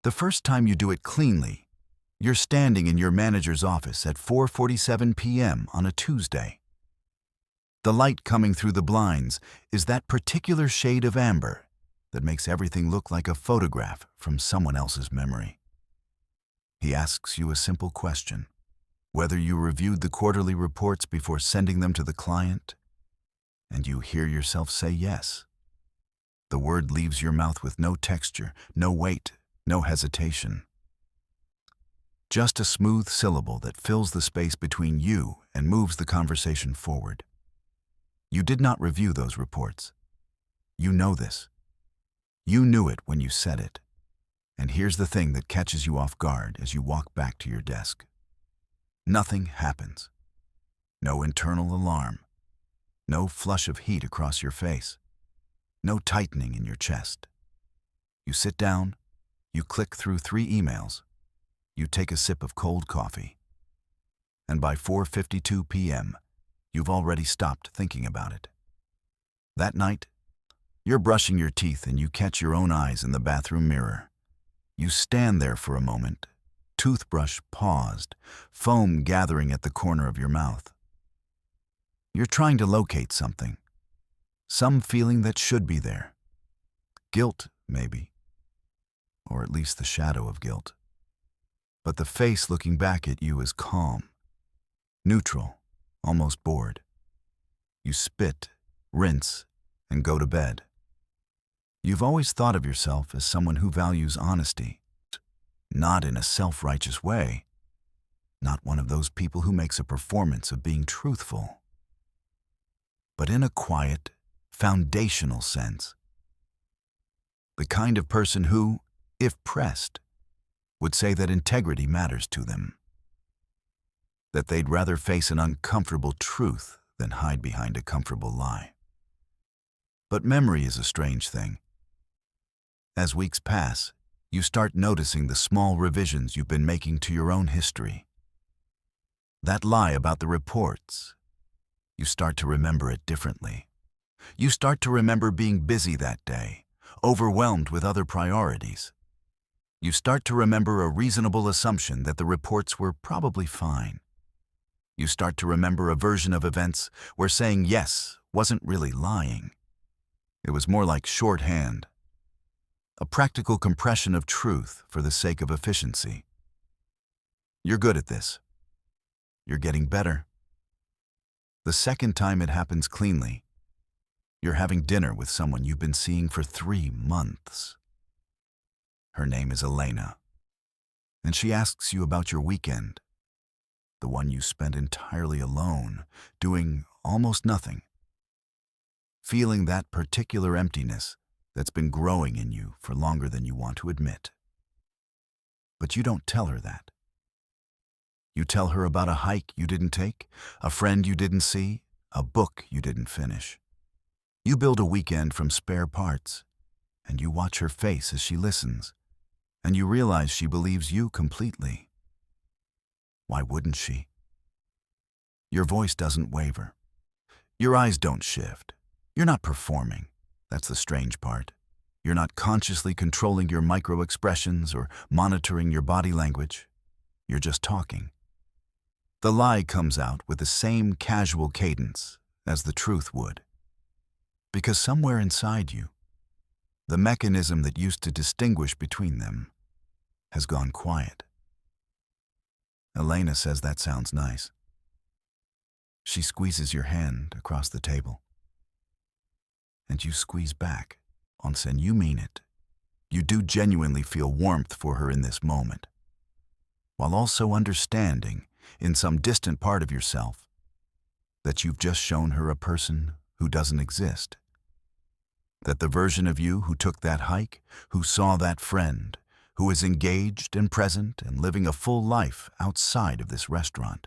The first time you do it cleanly, you're standing in your manager's office at 4:47 p.m. on a Tuesday. The light coming through the blinds is that particular shade of amber that makes everything look like a photograph from someone else's memory. He asks you a simple question: whether you reviewed the quarterly reports before sending them to the client, and you hear yourself say yes. The word leaves your mouth with no texture, no weight, no hesitation. Just a smooth syllable that fills the space between you and moves the conversation forward. You did not review those reports. You know this. You knew it when you said it. And here's the thing that catches you off guard as you walk back to your desk. Nothing happens. No internal alarm. No flush of heat across your face. No tightening in your chest. You sit down, you click through 3 emails, you take a sip of cold coffee, and by 4:52 p.m., you've already stopped thinking about it. That night, you're brushing your teeth and you catch your own eyes in the bathroom mirror. You stand there for a moment, toothbrush paused, foam gathering at the corner of your mouth. You're trying to locate something, some feeling that should be there. Guilt, maybe, or at least the shadow of guilt. But the face looking back at you is calm, neutral, almost bored. You spit, rinse, and go to bed. You've always thought of yourself as someone who values honesty, not in a self-righteous way, not one of those people who makes a performance of being truthful, but in a quiet, foundational sense. The kind of person who, if pressed, would say that integrity matters to them, that they'd rather face an uncomfortable truth than hide behind a comfortable lie. But memory is a strange thing. As weeks pass, you start noticing the small revisions you've been making to your own history. That lie about the reports, you start to remember it differently. You start to remember being busy that day, overwhelmed with other priorities. You start to remember a reasonable assumption that the reports were probably fine. You start to remember a version of events where saying yes wasn't really lying. It was more like shorthand, a practical compression of truth for the sake of efficiency. You're good at this. You're getting better. The second time it happens cleanly, you're having dinner with someone you've been seeing for 3 months. Her name is Elena, and she asks you about your weekend, the one you spent entirely alone, doing almost nothing, feeling that particular emptiness that's been growing in you for longer than you want to admit. But you don't tell her that. You tell her about a hike you didn't take, a friend you didn't see, a book you didn't finish. You build a weekend from spare parts, and you watch her face as she listens, and you realize she believes you completely. Why wouldn't she? Your voice doesn't waver. Your eyes don't shift. You're not performing. That's the strange part. You're not consciously controlling your micro-expressions or monitoring your body language. You're just talking. The lie comes out with the same casual cadence as the truth would. Because somewhere inside you, the mechanism that used to distinguish between them has gone quiet. Elena says that sounds nice. She squeezes your hand across the table. And you squeeze back, and you mean it. You do genuinely feel warmth for her in this moment, while also understanding, in some distant part of yourself, that you've just shown her a person who doesn't exist. That the version of you who took that hike, who saw that friend, who is engaged and present and living a full life outside of this restaurant.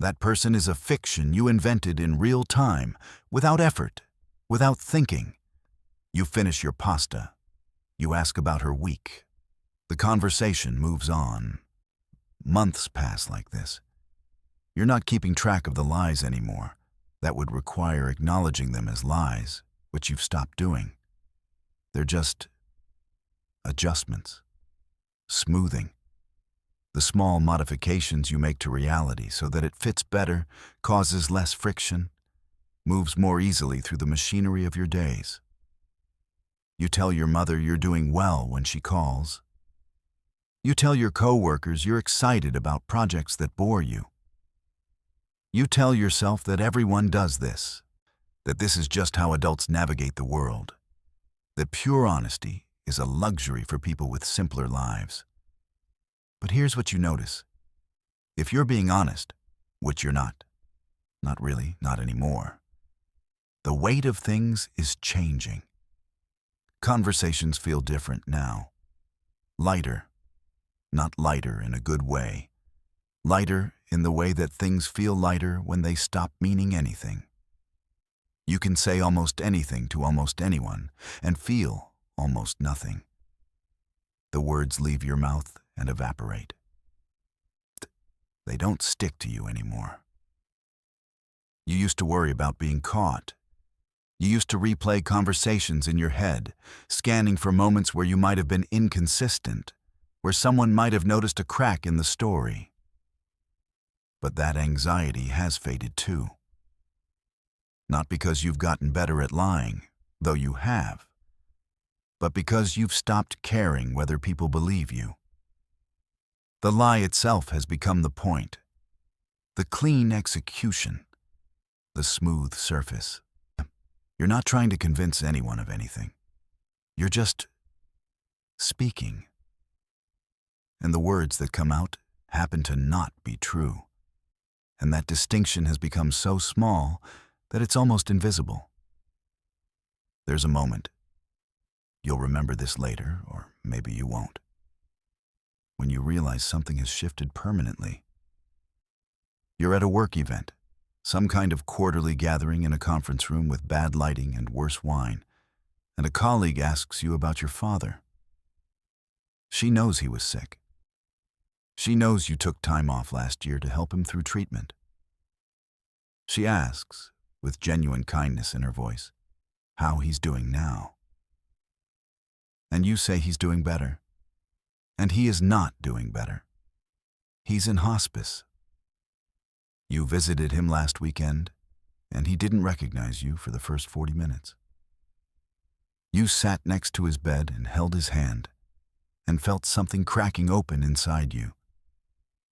That person is a fiction you invented in real time, without effort, without thinking. You finish your pasta. You ask about her week. The conversation moves on. Months pass like this. You're not keeping track of the lies anymore. That would require acknowledging them as lies, which you've stopped doing. They're just adjustments, smoothing. The small modifications you make to reality so that it fits better, causes less friction, moves more easily through the machinery of your days. You tell your mother you're doing well when she calls. You tell your coworkers you're excited about projects that bore you. You tell yourself that everyone does this, that this is just how adults navigate the world, that pure honesty is a luxury for people with simpler lives. But here's what you notice. If you're being honest, which you're not really, not anymore, the weight of things is changing. Conversations feel different now. Lighter. Not lighter in a good way. Lighter in the way that things feel lighter when they stop meaning anything. You can say almost anything to almost anyone and feel almost nothing. The words leave your mouth and evaporate. They don't stick to you anymore. You used to worry about being caught. You used to replay conversations in your head, scanning for moments where you might have been inconsistent, where someone might have noticed a crack in the story. But that anxiety has faded too. Not because you've gotten better at lying, though you have, but because you've stopped caring whether people believe you. The lie itself has become the point, the clean execution, the smooth surface. You're not trying to convince anyone of anything. You're just speaking. And the words that come out happen to not be true. And that distinction has become so small that it's almost invisible. There's a moment. You'll remember this later, or maybe you won't. When you realize something has shifted permanently. You're at a work event, some kind of quarterly gathering in a conference room with bad lighting and worse wine, and a colleague asks you about your father. She knows he was sick. She knows you took time off last year to help him through treatment. She asks, with genuine kindness in her voice, how he's doing now. And you say he's doing better. And he is not doing better. He's in hospice. You visited him last weekend, and he didn't recognize you for the first 40 minutes. You sat next to his bed and held his hand, and felt something cracking open inside you.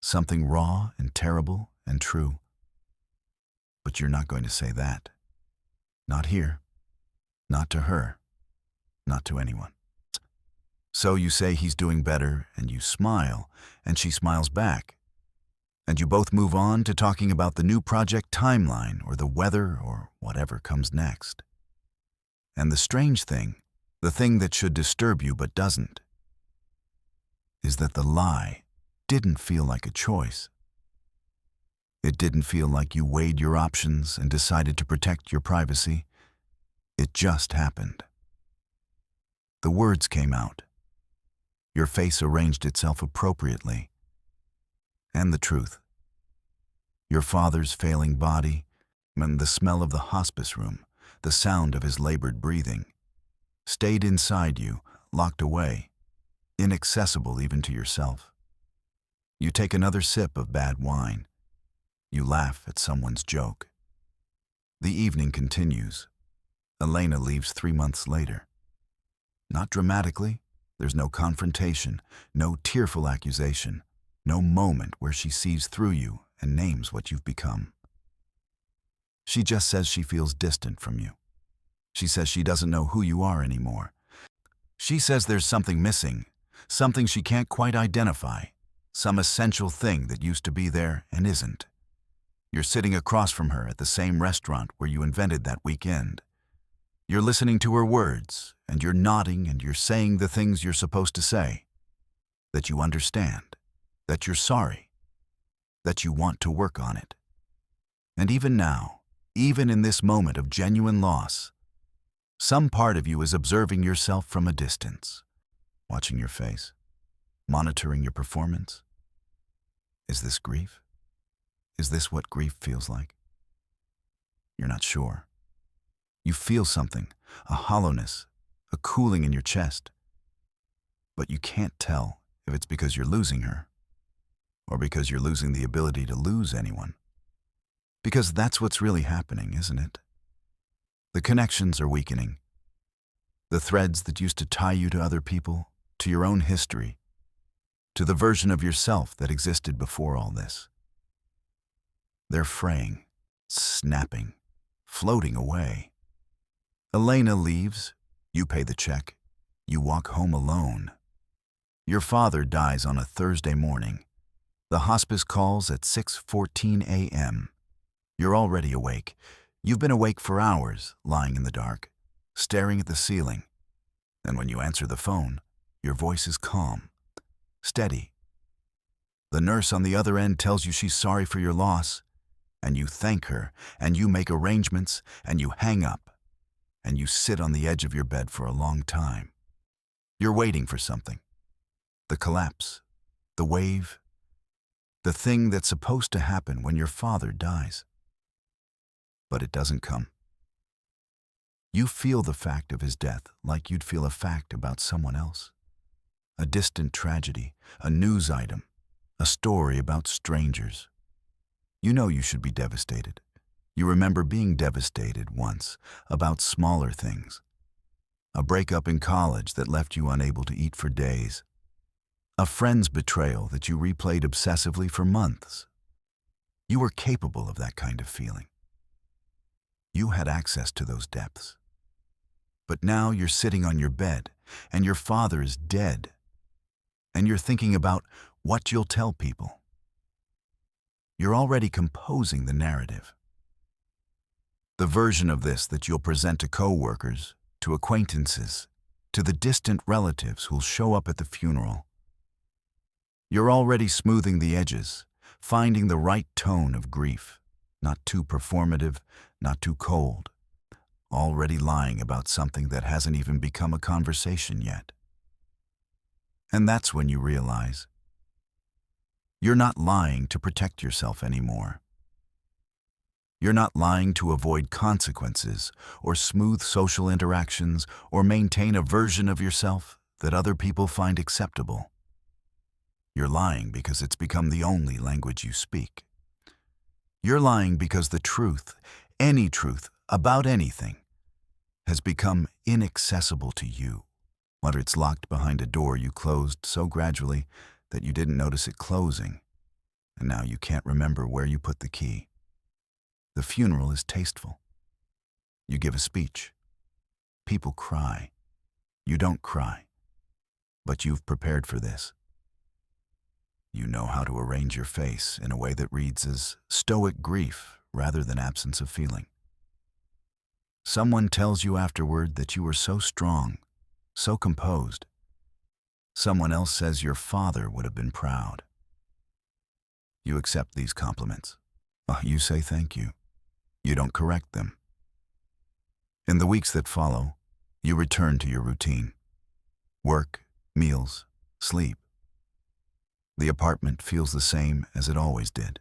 Something raw and terrible and true. But you're not going to say that. Not here. Not to her. Not to anyone. So you say he's doing better, and you smile, and she smiles back. And you both move on to talking about the new project timeline or the weather or whatever comes next. And the strange thing, the thing that should disturb you but doesn't, is that the lie didn't feel like a choice. It didn't feel like you weighed your options and decided to protect your privacy. It just happened. The words came out. Your face arranged itself appropriately. And the truth. Your father's failing body, and the smell of the hospice room, the sound of his labored breathing, stayed inside you, locked away, inaccessible even to yourself. You take another sip of bad wine. You laugh at someone's joke. The evening continues. Elena leaves 3 months later. Not dramatically. There's no confrontation, no tearful accusation, no moment where she sees through you and names what you've become. She just says she feels distant from you. She says she doesn't know who you are anymore. She says there's something missing, something she can't quite identify, some essential thing that used to be there and isn't. You're sitting across from her at the same restaurant where you invented that weekend. You're listening to her words, and you're nodding and you're saying the things you're supposed to say. That you understand, that you're sorry, that you want to work on it. And even now, even in this moment of genuine loss, some part of you is observing yourself from a distance, watching your face, monitoring your performance. Is this grief? Is this what grief feels like? You're not sure. You feel something, a hollowness, a cooling in your chest. But you can't tell if it's because you're losing her or because you're losing the ability to lose anyone. Because that's what's really happening, isn't it? The connections are weakening. The threads that used to tie you to other people, to your own history, to the version of yourself that existed before all this. They're fraying, snapping, floating away. Elena leaves, you pay the check, you walk home alone. Your father dies on a Thursday morning. The hospice calls at 6:14 a.m. You're already awake. You've been awake for hours, lying in the dark, staring at the ceiling. And when you answer the phone, your voice is calm, steady. The nurse on the other end tells you she's sorry for your loss, and you thank her, and you make arrangements, and you hang up, and you sit on the edge of your bed for a long time. You're waiting for something. The collapse, the wave, the thing that's supposed to happen when your father dies. But it doesn't come. You feel the fact of his death like you'd feel a fact about someone else. A distant tragedy, a news item, a story about strangers. You know you should be devastated. You remember being devastated once about smaller things. A breakup in college that left you unable to eat for days. A friend's betrayal that you replayed obsessively for months. You were capable of that kind of feeling. You had access to those depths. But now you're sitting on your bed, and your father is dead. And you're thinking about what you'll tell people. You're already composing the narrative. The version of this that you'll present to co-workers, to acquaintances, to the distant relatives who'll show up at the funeral. You're already smoothing the edges, finding the right tone of grief, not too performative, not too cold, already lying about something that hasn't even become a conversation yet. And that's when you realize you're not lying to protect yourself anymore. You're not lying to avoid consequences or smooth social interactions or maintain a version of yourself that other people find acceptable. You're lying because it's become the only language you speak. You're lying because the truth, any truth about anything, has become inaccessible to you, whether it's locked behind a door you closed so gradually that you didn't notice it closing, and now you can't remember where you put the key. The funeral is tasteful. You give a speech. People cry. You don't cry, but you've prepared for this. You know how to arrange your face in a way that reads as stoic grief rather than absence of feeling. Someone tells you afterward that you were so strong, so composed. Someone else says your father would have been proud. You accept these compliments. You say thank you. You don't correct them. In the weeks that follow, you return to your routine. Work, meals, sleep. The apartment feels the same as it always did.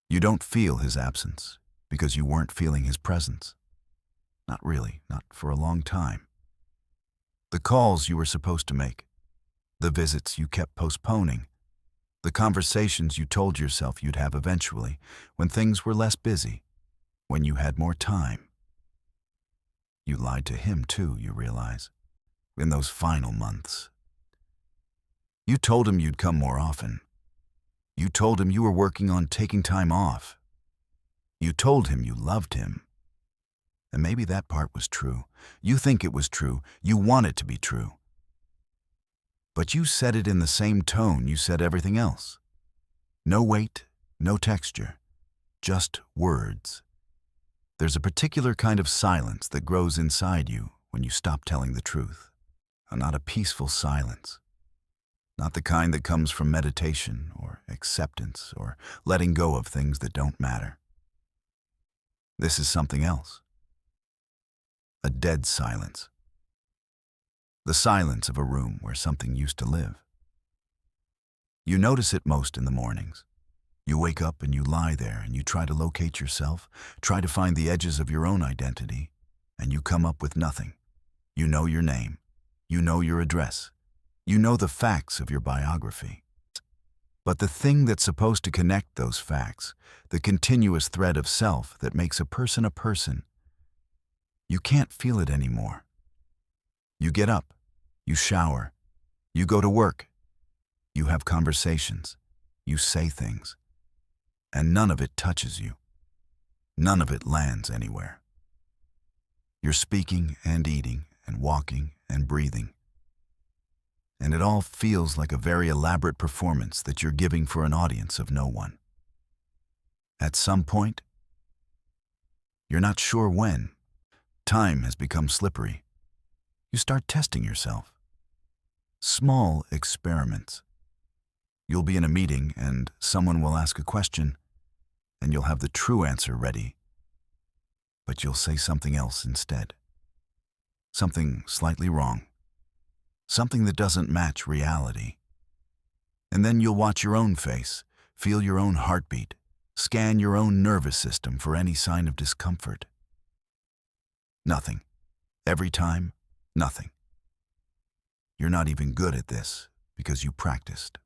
You don't feel his absence because you weren't feeling his presence. Not really, not for a long time. The calls you were supposed to make, the visits you kept postponing, the conversations you told yourself you'd have eventually when things were less busy, when you had more time. You lied to him too, you realize, in those final months. You told him you'd come more often. You told him you were working on taking time off. You told him you loved him. And maybe that part was true. You think it was true. You want it to be true. But you said it in the same tone you said everything else. No weight, no texture, just words. There's a particular kind of silence that grows inside you when you stop telling the truth. Not a peaceful silence. Not the kind that comes from meditation or acceptance or letting go of things that don't matter. This is something else. A dead silence. The silence of a room where something used to live. You notice it most in the mornings. You wake up and you lie there and you try to locate yourself, try to find the edges of your own identity, and you come up with nothing. You know your name. You know your address. You know the facts of your biography. But the thing that's supposed to connect those facts, the continuous thread of self that makes a person, you can't feel it anymore. You get up, you shower, you go to work, you have conversations, you say things, and none of it touches you. None of it lands anywhere. You're speaking and eating and walking and breathing, and it all feels like a very elaborate performance that you're giving for an audience of no one. At some point, you're not sure when, time has become slippery. You start testing yourself. Small experiments. You'll be in a meeting and someone will ask a question, and you'll have the true answer ready, but you'll say something else instead. Something slightly wrong. Something that doesn't match reality. And then you'll watch your own face, feel your own heartbeat, scan your own nervous system for any sign of discomfort. Nothing. Every time, nothing. You're not even good at this because you practiced.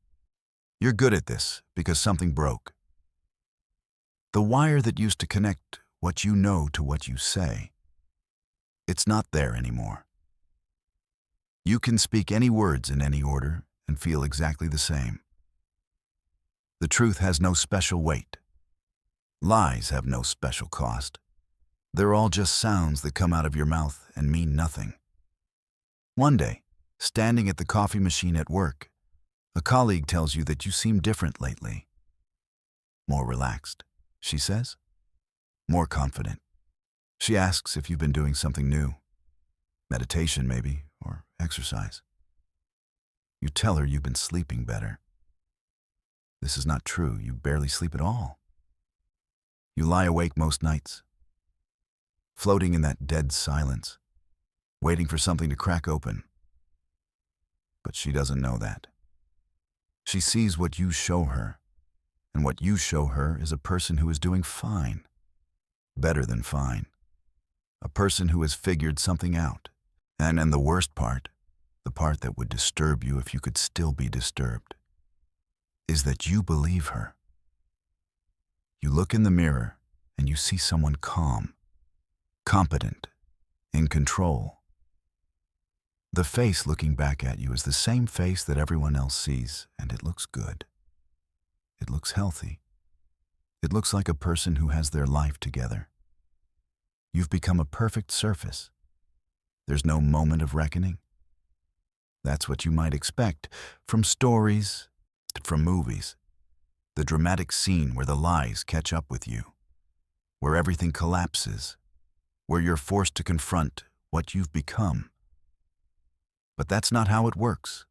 You're good at this because something broke. The wire that used to connect what you know to what you say, it's not there anymore. You can speak any words in any order and feel exactly the same. The truth has no special weight. Lies have no special cost. They're all just sounds that come out of your mouth and mean nothing. One day, standing at the coffee machine at work, a colleague tells you that you seem different lately. More relaxed, she says. More confident. She asks if you've been doing something new. Meditation, maybe, or exercise. You tell her you've been sleeping better. This is not true. You barely sleep at all. You lie awake most nights, floating in that dead silence, waiting for something to crack open. But she doesn't know that. She sees what you show her, and what you show her is a person who is doing fine, better than fine, a person who has figured something out, and the worst part, the part that would disturb you if you could still be disturbed, is that you believe her. You look in the mirror and you see someone calm, competent, in control. The face looking back at you is the same face that everyone else sees, and it looks good. It looks healthy. It looks like a person who has their life together. You've become a perfect surface. There's no moment of reckoning. That's what you might expect from stories, from movies. The dramatic scene where the lies catch up with you, where everything collapses, where you're forced to confront what you've become. But that's not how it works.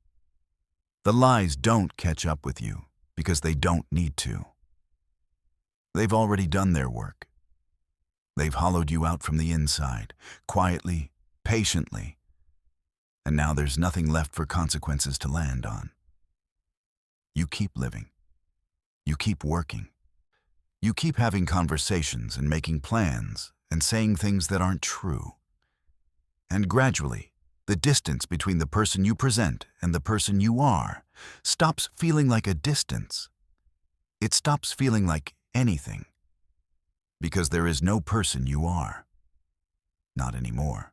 The lies don't catch up with you because they don't need to. They've already done their work. They've hollowed you out from the inside, quietly, patiently, and now there's nothing left for consequences to land on. You keep living. You keep working. You keep having conversations and making plans and saying things that aren't true. And gradually, the distance between the person you present and the person you are stops feeling like a distance. It stops feeling like anything. Because there is no person you are. Not anymore.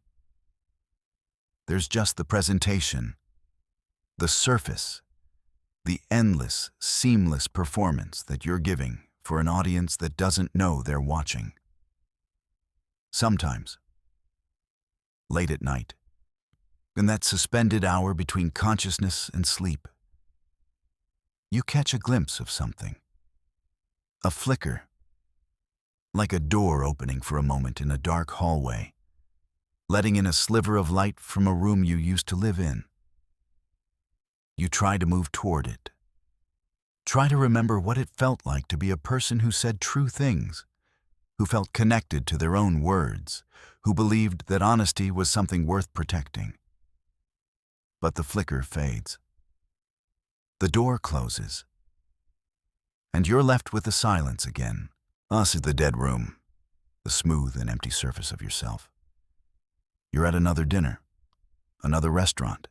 There's just the presentation, the surface, the endless, seamless performance that you're giving for an audience that doesn't know they're watching. Sometimes, late at night, in that suspended hour between consciousness and sleep, you catch a glimpse of something. A flicker, like a door opening for a moment in a dark hallway, letting in a sliver of light from a room you used to live in. You try to move toward it. Try to remember what it felt like to be a person who said true things, who felt connected to their own words, who believed that honesty was something worth protecting. But the flicker fades. The door closes. And you're left with the silence again. Us is the dead room, the smooth and empty surface of yourself. You're at another dinner, another restaurant,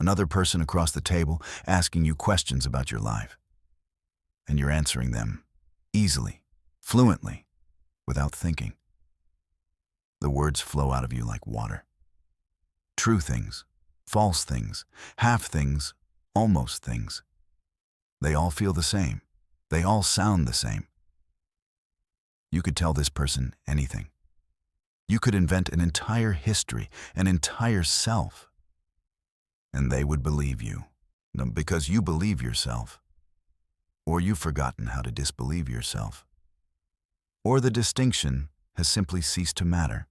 another person across the table asking you questions about your life. And you're answering them easily, fluently, without thinking. The words flow out of you like water. True things, false things, half things, almost things. They all feel the same. They all sound the same. You could tell this person anything. You could invent an entire history, an entire self. And they would believe you, because you believe yourself. Or you've forgotten how to disbelieve yourself. Or the distinction has simply ceased to matter.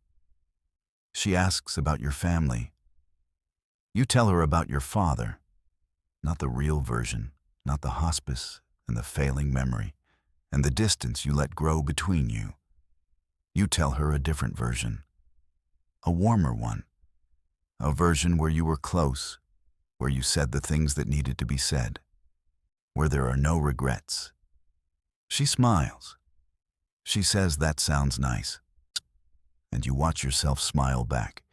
She asks about your family. You tell her about your father, not the real version, not the hospice and the failing memory, and the distance you let grow between you. You tell her a different version, a warmer one, a version where you were close, where you said the things that needed to be said, where there are no regrets. She smiles. She says that sounds nice. And you watch yourself smile back.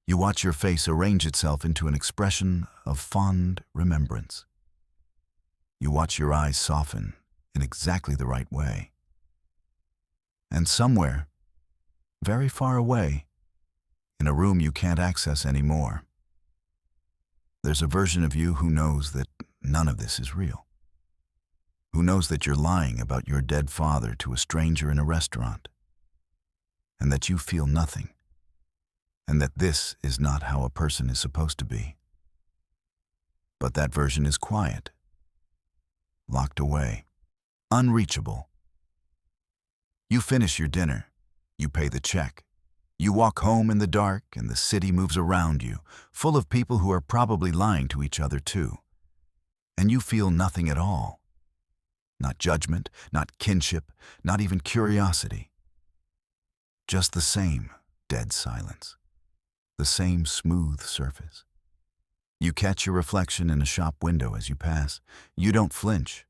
You watch your face arrange itself into an expression of fond remembrance. You watch your eyes soften in exactly the right way. And somewhere, very far away, in a room you can't access anymore, there's a version of you who knows that none of this is real. Who knows that you're lying about your dead father to a stranger in a restaurant, and that you feel nothing, and that this is not how a person is supposed to be. But that version is quiet, locked away, unreachable. You finish your dinner, you pay the check, you walk home in the dark, and the city moves around you, full of people who are probably lying to each other too. And you feel nothing at all. Not judgment, not kinship, not even curiosity. Just the same dead silence, the same smooth surface. You catch your reflection in a shop window as you pass. You don't flinch.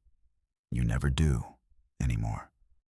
You never do anymore.